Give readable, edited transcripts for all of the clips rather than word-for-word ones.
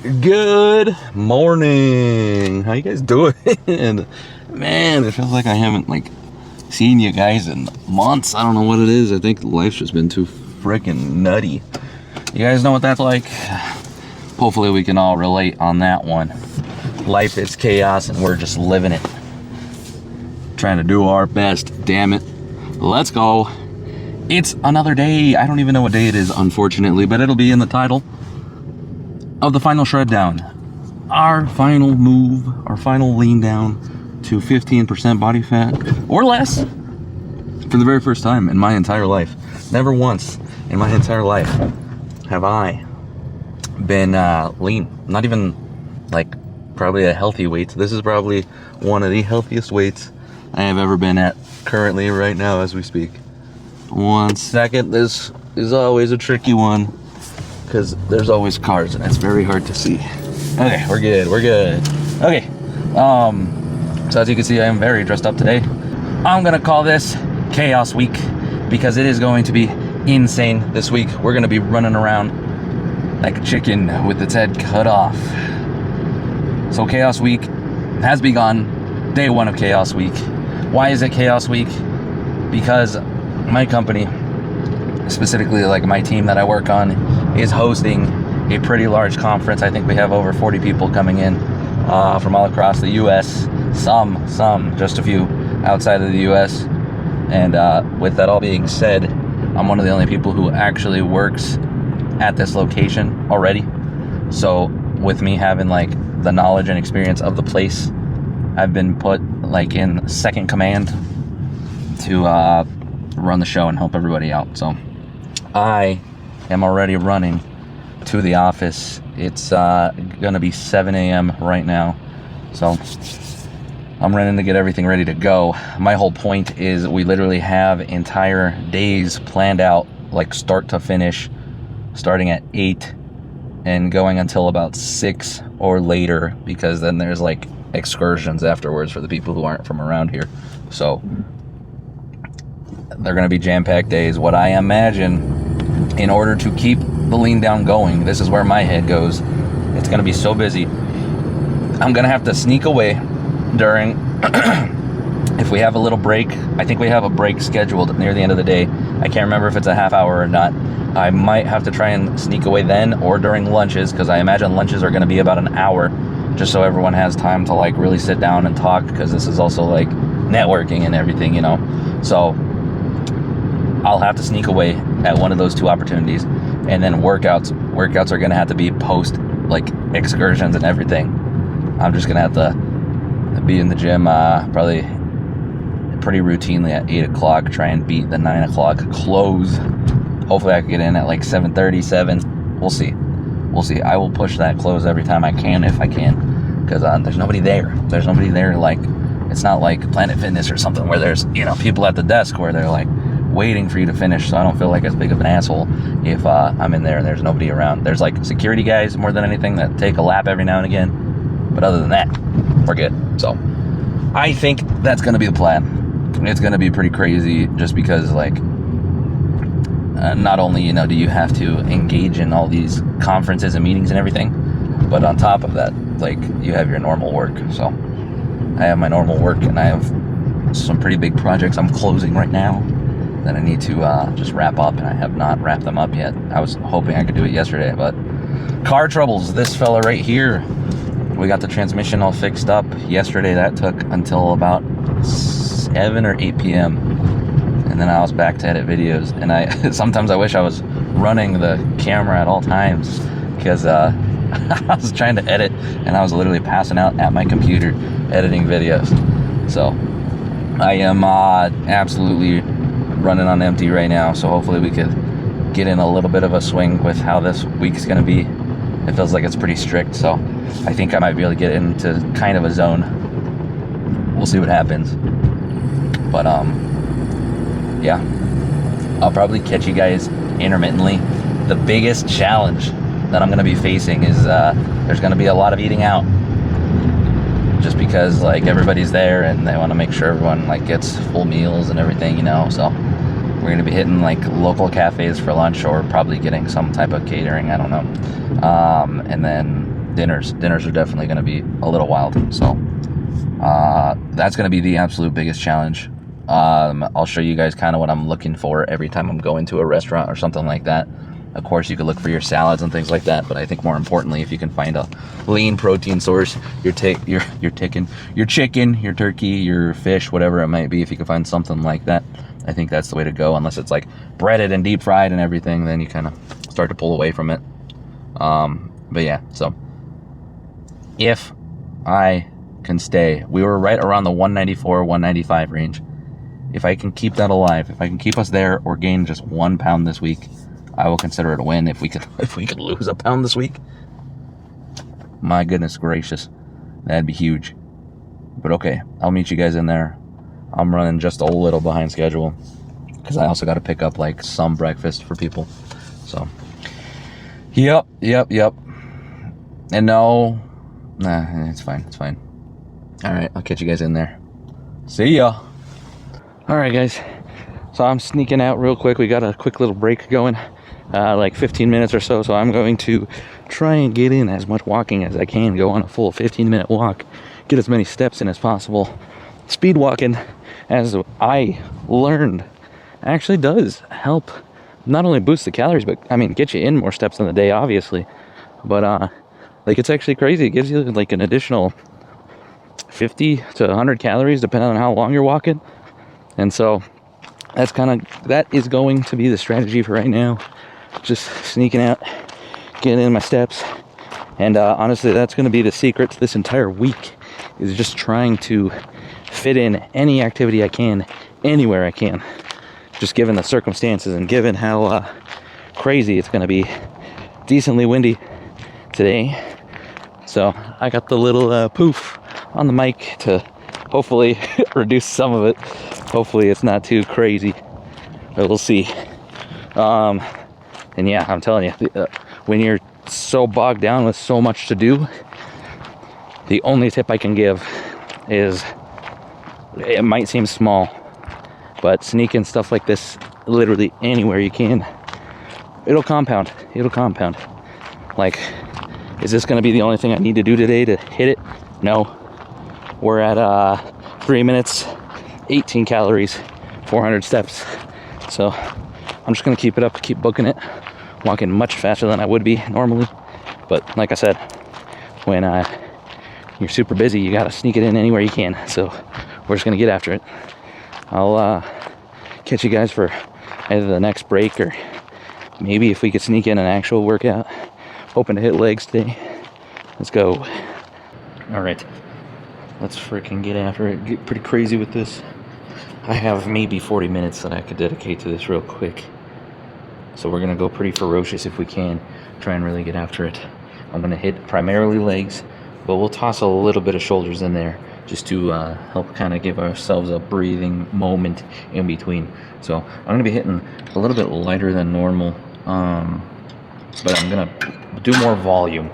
Good morning. How you guys doing? Man, it feels like I haven't seen you guys in months. I don't know what it is. I think life's just been too freaking nutty. You guys know what that's like? Hopefully we can all relate on that one. Life is chaos and we're just living it. Trying to do our best, damn it. Let's go. It's another day. I don't even know what day it is, unfortunately, but it'll be in the title of the final shred down. Our final move, our final lean down to 15% body fat or less for the very first time in my entire life. Never once in my entire life have I been lean. Not even probably a healthy weight. This is probably one of the healthiest weights I have ever been at currently right now as we speak. 1 second. This is always a tricky one because there's always cars and it's very hard to see. Okay, we're good. Okay, so as you can see, I am very dressed up today. I'm gonna call this Chaos Week because it is going to be insane this week. We're gonna be running around like a chicken with its head cut off. So Chaos Week has begun, day one of Chaos Week. Why is it Chaos Week? Because my company, specifically my team that I work on, is hosting a pretty large conference. I think we have over 40 people coming in from all across the US, some, just a few outside of the US. And with that all being said, I'm one of the only people who actually works at this location already. So with me having the knowledge and experience of the place, I've been put in second command to run the show and help everybody out. So I am already running to the office. It's gonna be 7 a.m. right now, so I'm running to get everything ready to go. My whole point is we literally have entire days planned out, start to finish, starting at 8 and going until about 6 or later, because then there's excursions afterwards for the people who aren't from around here. So they're going to be jam-packed days. What I imagine, in order to keep the lean down going, this is where my head goes, it's going to be so busy, I'm going to have to sneak away during if we have a little break. I think we have a break scheduled near the end of the day. I can't remember if it's a half hour or not. I might have to try and sneak away then or during lunches, because I imagine lunches are going to be about an hour, just so everyone has time to really sit down and talk, because this is also networking and everything, so I'll have to sneak away at one of those two opportunities. And then workouts are going to have to be post excursions and everything. I'm just going to have to be in the gym probably pretty routinely at 8 o'clock, try and beat the 9 o'clock close. Hopefully I can get in at 7:30, 7. We'll see. I will push that close every time I can, if I can, because there's nobody there. It's not like Planet Fitness or something where there's people at the desk where they're waiting for you to finish, so I don't feel like as big of an asshole if I'm in there and there's nobody around. There's security guys more than anything that take a lap every now and again, but other than that, we're good. So I think that's going to be the plan. It's going to be pretty crazy, just because not only do you have to engage in all these conferences and meetings and everything, but on top of that, you have your normal work. So I have my normal work, and I have some pretty big projects I'm closing right now that I need to just wrap up, and I have not wrapped them up yet. I was hoping I could do it yesterday, but car troubles. This fella right here, we got the transmission all fixed up yesterday. That took until about 7 or 8 p.m. and then I was back to edit videos. And I sometimes I wish I was running the camera at all times, because I was trying to edit and I was literally passing out at my computer editing videos. So I am absolutely running on empty right now, so hopefully we could get in a little bit of a swing with how this week's going to be. It feels like it's pretty strict, so I think I might be able to get into kind of a zone. We'll see what happens. But yeah, I'll probably catch you guys intermittently. The biggest challenge that I'm going to be facing is there's going to be a lot of eating out, just because everybody's there and they want to make sure everyone gets full meals and everything, so we're going to be hitting local cafes for lunch, or probably getting some type of catering, I don't know. And then dinners are definitely going to be a little wild. So that's going to be the absolute biggest challenge. I'll show you guys kind of what I'm looking for every time I'm going to a restaurant or something like that. Of course, you could look for your salads and things like that, but I think more importantly, if you can find a lean protein source, your chicken, your turkey, your fish, whatever it might be, if you can find something like that, I think that's the way to go. Unless it's like breaded and deep fried and everything, then you kind of start to pull away from it. But yeah, so if I can stay, we were right around the 194, 195 range. If I can keep that alive, if I can keep us there or gain just 1 pound this week, I will consider it a win. If we could lose a pound this week, my goodness gracious, that'd be huge. But okay, I'll meet you guys in there. I'm running just a little behind schedule because I also got to pick up like some breakfast for people. So, yep. And no, nah, it's fine. All right, I'll catch you guys in there. See ya. All right, guys. So I'm sneaking out real quick. We got a quick little break going, like 15 minutes or so. So I'm going to try and get in as much walking as I can. Go on a full 15-minute walk. Get as many steps in as possible. Speed walking, as I learned, actually does help not only boost the calories, but I mean, get you in more steps in the day, obviously. But like, it's actually crazy. It gives you like an additional 50 to 100 calories depending on how long you're walking. And so that is going to be the strategy for right now. Just sneaking out, getting in my steps. And honestly, that's going to be the secret to this entire week, is just trying to fit in any activity I can, anywhere I can, just given the circumstances and given how crazy it's going to be. Decently windy today, so I got the little poof on the mic to hopefully reduce some of it. Hopefully it's not too crazy, but we'll see. And yeah, I'm telling you, when you're so bogged down with so much to do, the only tip I can give is, it might seem small, but sneaking stuff like this literally anywhere you can. It'll compound. Like, is this going to be the only thing I need to do today to hit it? No. We're at 3 minutes, 18 calories, 400 steps. So I'm just going to keep it up, keep booking it, walking much faster than I would be normally. But like I said, when you're super busy, you got to sneak it in anywhere you can. So we're just going to get after it. I'll catch you guys for either the next break, or maybe if we could sneak in an actual workout. Hoping to hit legs today. Let's go. All right, let's freaking get after it. Get pretty crazy with this. I have maybe 40 minutes that I could dedicate to this real quick. So we're gonna go pretty ferocious if we can. Try and really get after it. I'm gonna hit primarily legs, but we'll toss a little bit of shoulders in there just to help kind of give ourselves a breathing moment in between. So I'm gonna be hitting a little bit lighter than normal, but I'm gonna do more volume.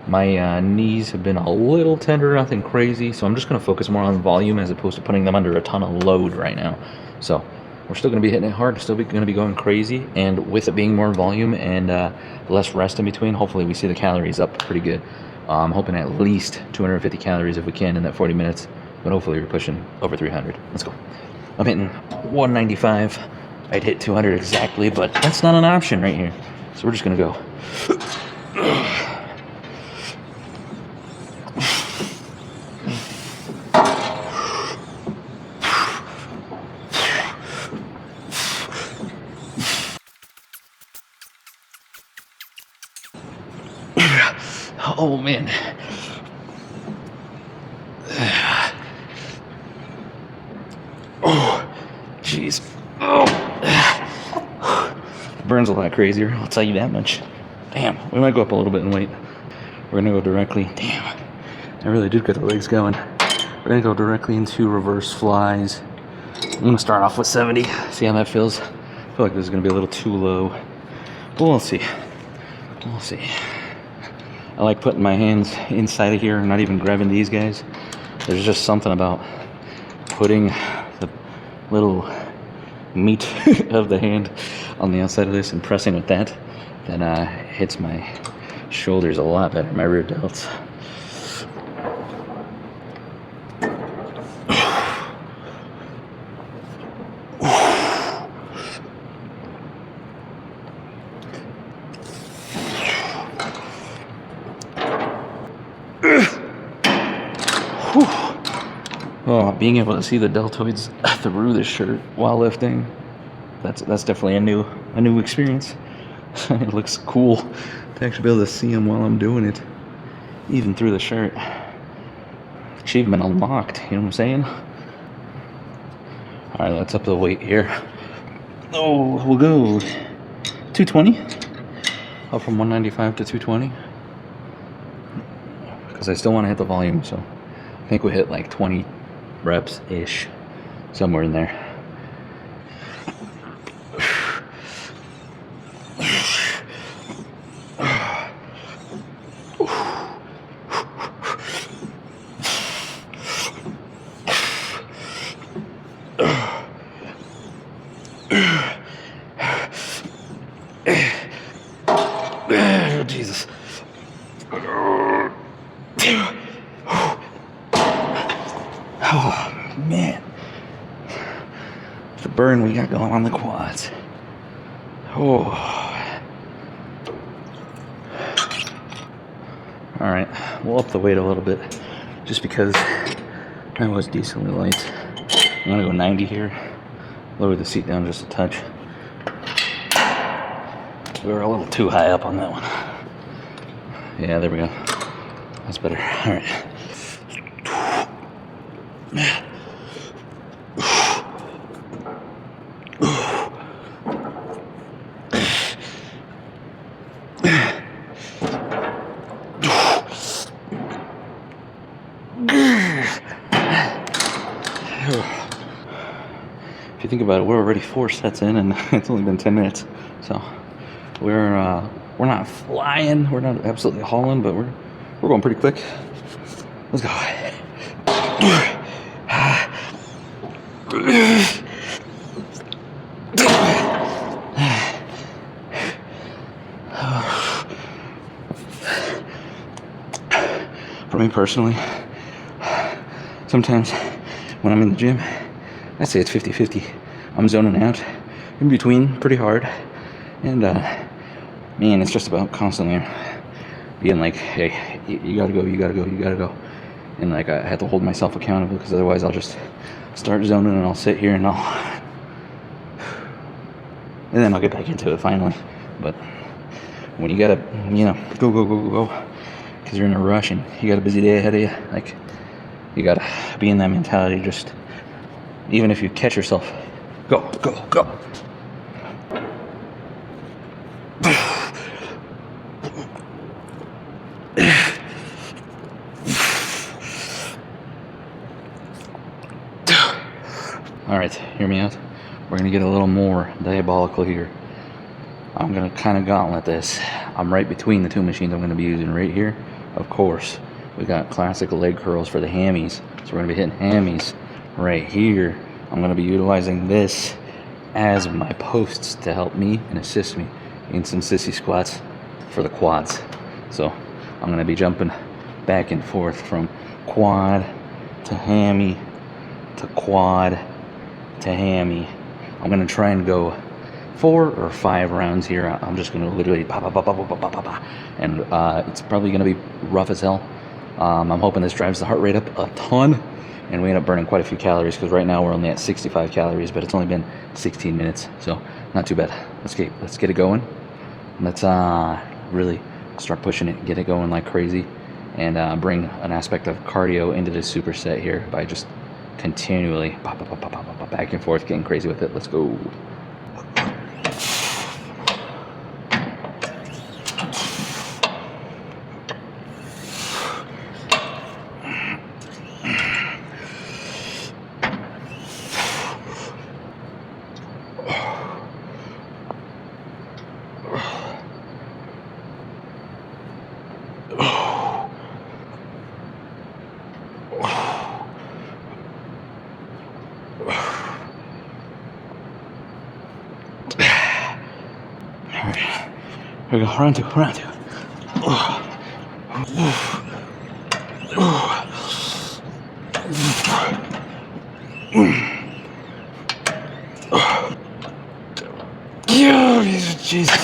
My knees have been a little tender, nothing crazy, so I'm just gonna focus more on volume as opposed to putting them under a ton of load right now. So we're still gonna be hitting it hard, still gonna be going crazy, and with it being more volume and less rest in between, hopefully we see the calories up pretty good. I'm hoping at least 250 calories if we can in that 40 minutes, but hopefully we're pushing over 300. Let's go. I'm hitting 195. I'd hit 200 exactly, but that's not an option right here. So we're just gonna go. Oh man. Oh, jeez. Oh. Burns a lot crazier, I'll tell you that much. Damn, we might go up a little bit in weight. We're gonna go directly. Damn, I really did get the legs going. We're gonna go directly into reverse flies. I'm gonna start off with 70, see how that feels. I feel like this is gonna be a little too low, but we'll see. We'll see. I like putting my hands inside of here and not even grabbing these guys. There's just something about putting the little meat of the hand on the outside of this and pressing with that hits my Shoulder's a lot better. My rear delts. Oh, being able to see the deltoids through the shirt while lifting, that's definitely a new experience. It looks cool to actually be able to see them while I'm doing it, even through the shirt. Achievement unlocked, you know what I'm saying? Alright, let's up the weight here. Oh, we'll go 220. Up from 195 to 220. Because I still want to hit the volume, so I think we hit like 20 reps-ish, somewhere in there. Oh, Jesus. Oh, man. The burn we got going on the quads. Oh. Alright, we'll up the weight a little bit, just because I was decently light. I'm gonna go 90 here. Lower the seat down just a touch. We were a little too high up on that one. Yeah, there we go. That's better. Alright. If you think about it, we're already 4 sets in, and it's only been 10 minutes. So we're not flying, we're not absolutely hauling, but we're going pretty quick. Let's go. For me personally, sometimes when I'm in the gym, I'd say it's 50-50. I'm zoning out in between pretty hard, and man, it's just about constantly being like, hey, you gotta go, and like I have to hold myself accountable, because otherwise I'll just start zoning and I'll sit here and then I'll get back into it finally. But when you gotta, go, because you're in a rush and you got a busy day ahead of you, like, you gotta be in that mentality. Just even if you catch yourself, go. All right, hear me out. We're gonna get a little more diabolical here. I'm gonna kind of gauntlet this. I'm right between the two machines I'm gonna be using right here. Of course, we got classic leg curls for the hammies, so we're gonna be hitting hammies right here. I'm gonna be utilizing this as my posts to help me and assist me in some sissy squats for the quads. So I'm gonna be jumping back and forth from quad to hammy to quad to hammy. I'm gonna try and go 4 or 5 rounds here. I'm just gonna literally pop, and it's probably gonna be rough as hell. I'm hoping this drives the heart rate up a ton, and we end up burning quite a few calories, because right now we're only at 65 calories, but it's only been 16 minutes, so not too bad. Let's get it going. Let's really start pushing it, get it going like crazy, and bring an aspect of cardio into this superset here by just continually pop, back and forth, getting crazy with it. Let's go. Here we go, round two. Jesus.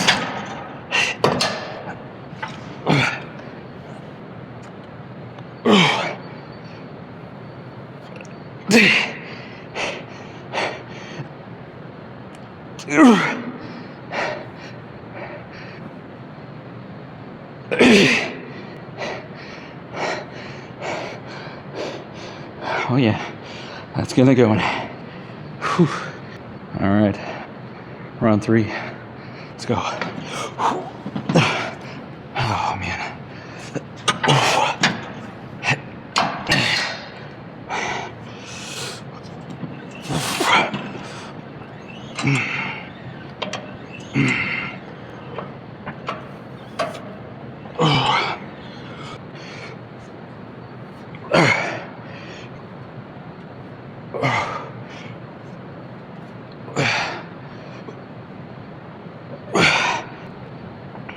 Oh yeah, that's gonna go in. Whew. All right, round 3. Let's go. Oh man.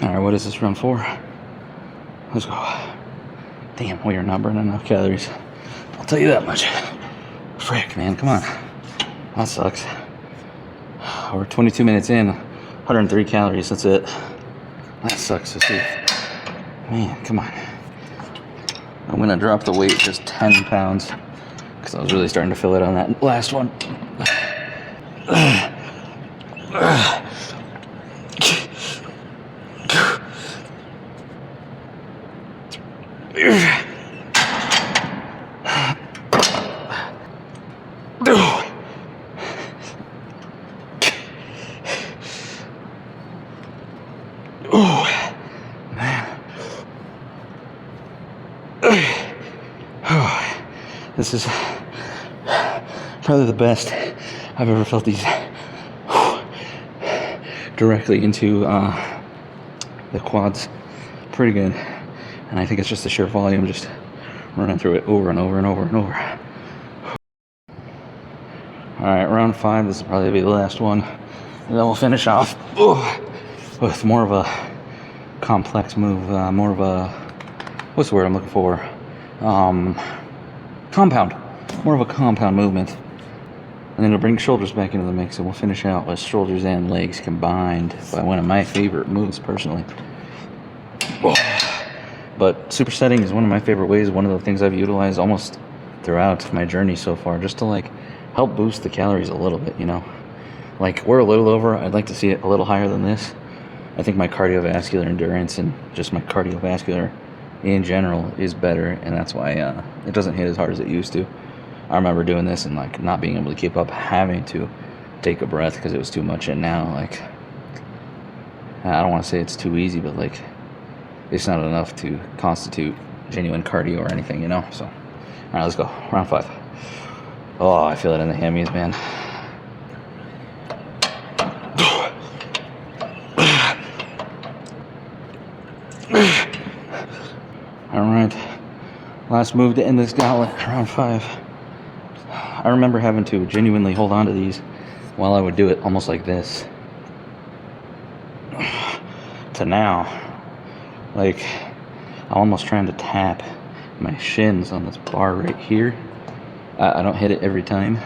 All right, what is this, round 4? Let's go. Damn, we are not burning enough calories. I'll tell you that much. Frick, man, come on. That sucks. We're 22 minutes in, 103 calories, that's it. That sucks to see. Man, come on. I'm gonna drop the weight just 10 pounds because I was really starting to feel it on that last one. Oh, man. Oh, this is probably the best I've ever felt these directly into the quads. Pretty good. And I think it's just the sheer volume, just running through it over and over and over and over. Alright, round 5. This will probably be the last one. And then we'll finish off with more of a complex move, more of a, what's the word I'm looking for? Compound. More of a compound movement. And then it'll bring shoulders back into the mix, and we'll finish out with shoulders and legs combined by one of my favorite moves personally. But supersetting is one of my favorite ways, one of the things I've utilized almost throughout my journey so far, just to like help boost the calories a little bit, you know. Like, we're a little over, I'd like to see it a little higher than this. I think my cardiovascular endurance and just my cardiovascular in general is better, and that's why it doesn't hit as hard as it used to. I remember doing this and like not being able to keep up, having to take a breath because it was too much, and now like, I don't want to say it's too easy, but like, it's not enough to constitute genuine cardio or anything, you know. So, all right, let's go. Round 5. Oh, I feel it in the hammies, man. All right, last move to end this gauntlet. Round 5. I remember having to genuinely hold on to these while I would do it, almost like this. To now. Like, I'm almost trying to tap my shins on this bar right here. I don't hit it every time,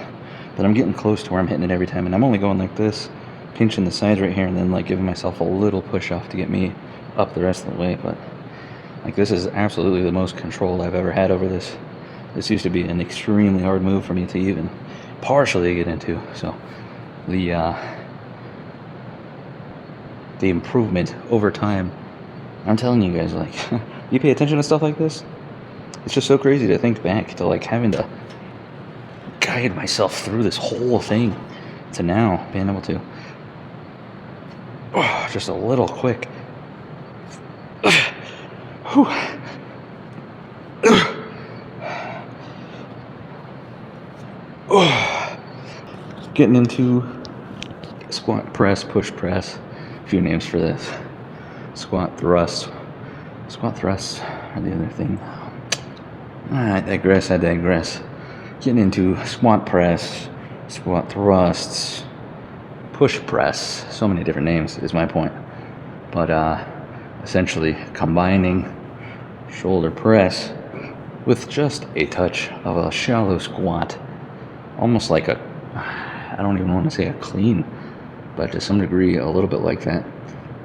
but I'm getting close to where I'm hitting it every time, and I'm only going like this, pinching the sides right here, and then like giving myself a little push off to get me up the rest of the way. But like, this is absolutely the most control I've ever had over this. This used to be an extremely hard move for me to even partially get into. So the improvement over time, I'm telling you guys, like, you pay attention to stuff like this, it's just so crazy to think back to like having to guide myself through this whole thing to now being able to just a little quick. Getting into squat press, push press, a few names for this. Squat thrusts are the other thing. I digress. Getting into squat press, squat thrusts, push press. So many different names is my point. But essentially combining shoulder press with just a touch of a shallow squat, almost like I don't even want to say a clean, but to some degree a little bit like that.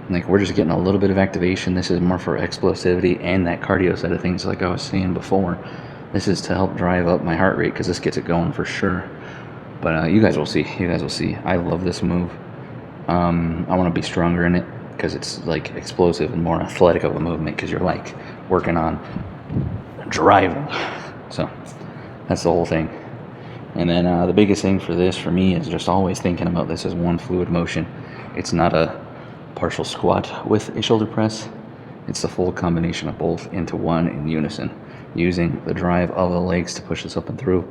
Like we're just getting a little bit of activation. This is more for explosivity and that cardio side of things, like I was saying before. This is to help drive up my heart rate because this gets it going for sure. But you guys will see. You guys will see. I love this move. I want to be stronger in it because it's like explosive and more athletic of a movement because you're like working on driving. So that's the whole thing. And then the biggest thing for this for me is just always thinking about this as one fluid motion. It's not a partial squat with a shoulder press. It's the full combination of both into one in unison, using the drive of the legs to push this up and through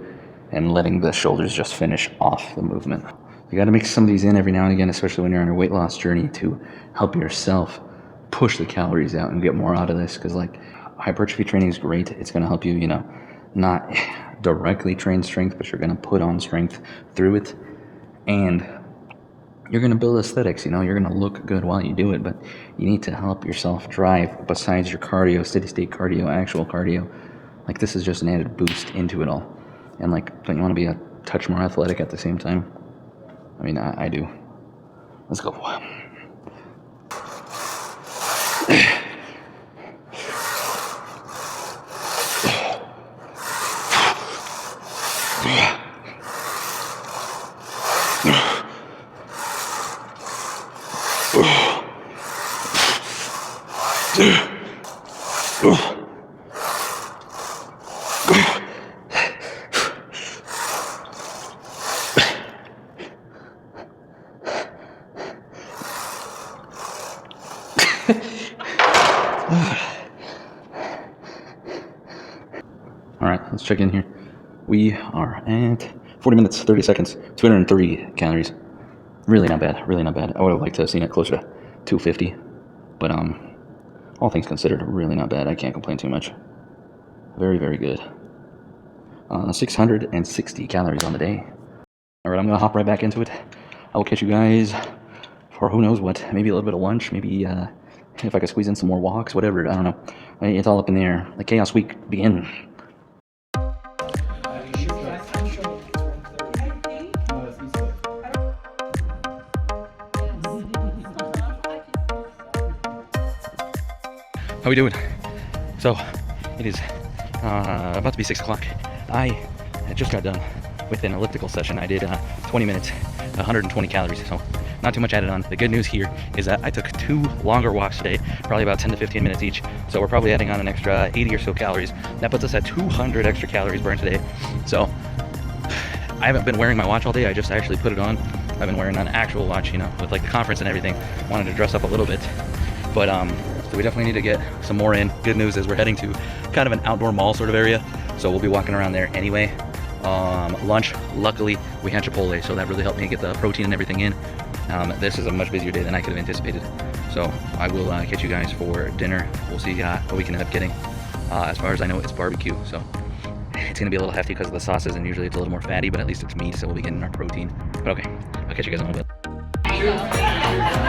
and letting the shoulders just finish off the movement. You got to mix some of these in every now and again, especially when you're on your weight loss journey, to help yourself push the calories out and get more out of this. Because like hypertrophy training is great. It's going to help you, not directly train strength, but you're going to put on strength through it. And you're going to build aesthetics, you're going to look good while you do it, but you need to help yourself drive besides your cardio, steady state cardio, actual cardio. Like this is just an added boost into it all. And like, don't you want to be a touch more athletic at the same time? I mean, I do. Let's go. All right, let's check in here. We are at 40 minutes, 30 seconds, 203 calories. Really not bad, really not bad. I would have liked to have seen it closer to 250, but all things considered, really not bad. I can't complain too much. Very, very good. 660 calories on the day. All right, I'm gonna hop right back into it. I will catch you guys for who knows what, maybe a little bit of lunch, maybe if I could squeeze in some more walks, whatever, I don't know. It's all up in the air. The chaos week begin. How we doing? So it is about to be 6 o'clock. I just got done with an elliptical session. I did 20 minutes, 120 calories, so not too much added on. The good news here is that I took 2 longer walks today, probably about 10 to 15 minutes each, so we're probably adding on an extra 80 or so calories. That puts us at 200 extra calories burned today. So I haven't been wearing my watch all day. I just actually put it on. I've been wearing an actual watch, with like the conference and everything. Wanted to dress up a little bit, but so we definitely need to get some more in. Good news is we're heading to kind of an outdoor mall sort of area, so we'll be walking around there anyway. Lunch, luckily we had Chipotle, so that really helped me get the protein and everything in. This is a much busier day than I could have anticipated, so I will catch you guys for dinner. We'll see what we can end up getting. As far as I know, it's barbecue, so it's gonna be a little hefty because of the sauces, and usually it's a little more fatty, but at least it's meat, so we'll be getting our protein. But okay, I'll catch you guys in a little bit.